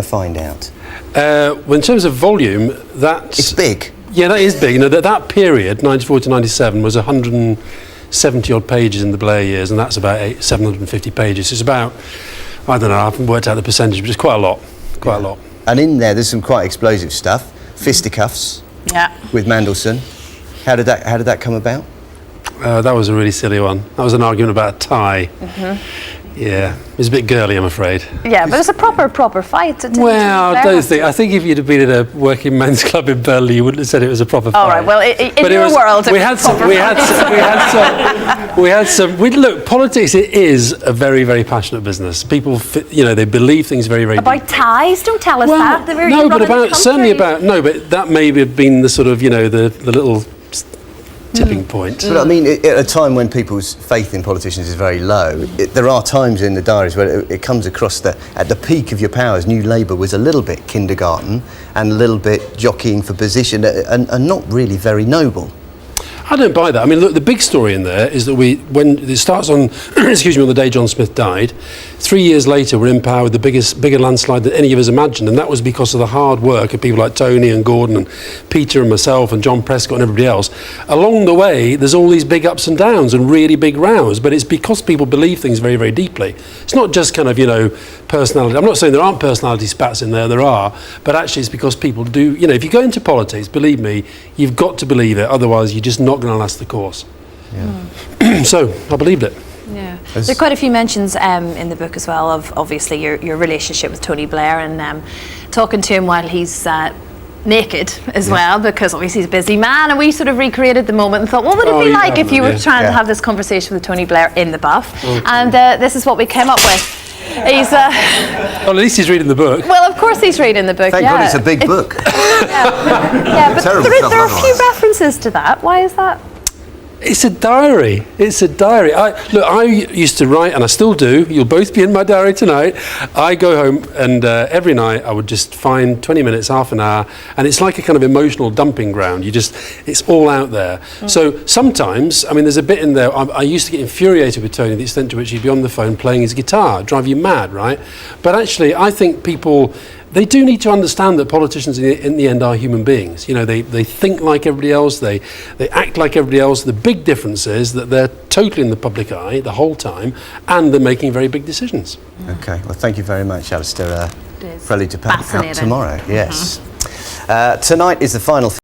find out? Well, in terms of volume, It's big. Yeah, that is big. You know, that period, 94 to 97, was 170 odd pages in the Blair years, and that's about 750 pages. It's about, I don't know, I haven't worked out the percentage, but it's quite a lot. Quite a lot. And in there's some quite explosive stuff. Fisticuffs. Yeah. With Mandelson. How did that come about? That was a really silly one. That was an argument about a tie. Yeah, it was a bit girly, I'm afraid. Yeah, but it's a proper fight. Well, I don't think. I think if you'd have been at a working men's club in Burnley, you wouldn't have said it was a proper fight. All right. Well, in your world, we had some. Look, politics. It is a very, very passionate business. People, they believe things very, very. About ties? Don't tell us that. No, but but that may have been the sort of, the little tipping point. But I mean, at a time when people's faith in politicians is very low, there are times in the diaries where it comes across that at the peak of your powers, New Labour was a little bit kindergarten and a little bit jockeying for position and not really very noble. I don't buy that. I mean, look, the big story in there is that when it starts on, excuse me, on the day John Smith died, 3 years later we're in power with the bigger landslide than any of us imagined, and that was because of the hard work of people like Tony and Gordon and Peter and myself and John Prescott and everybody else. Along the way, there's all these big ups and downs and really big rows, but it's because people believe things very, very deeply. It's not just kind of, personality. I'm not saying there aren't personality spats in there are, but actually it's because people do, if you go into politics, believe me, you've got to believe it, otherwise you're just not going to last the course. Yeah. So I believed it. Yeah. There are quite a few mentions in the book as well of obviously your relationship with Tony Blair and talking to him while he's naked as well, because obviously he's a busy man, and we sort of recreated the moment and thought, what would it be like if you were trying to have this conversation with Tony Blair in the bath? And this is what we came up with. He's well, at least he's reading the book. Well, of course he's reading the book. Thank God it's a big book. Yeah, but there are a few references to that. Why is that? It's a diary. It's a diary. I used to write, and I still do. You'll both be in my diary tonight. I go home, and every night I would just find 20 minutes, half an hour, and it's like a kind of emotional dumping ground. It's all out there. So sometimes, I mean, there's a bit in there. I used to get infuriated with Tony, the extent to which he'd be on the phone playing his guitar, drive you mad, right? But actually, I think people. They do need to understand that politicians in the end are human beings. They think like everybody else, they act like everybody else. The big difference is that they're totally in the public eye the whole time, and they're making very big decisions. Okay, well, thank you very much, Alistair. Prelude to Power out tomorrow. Yes. Tonight is the final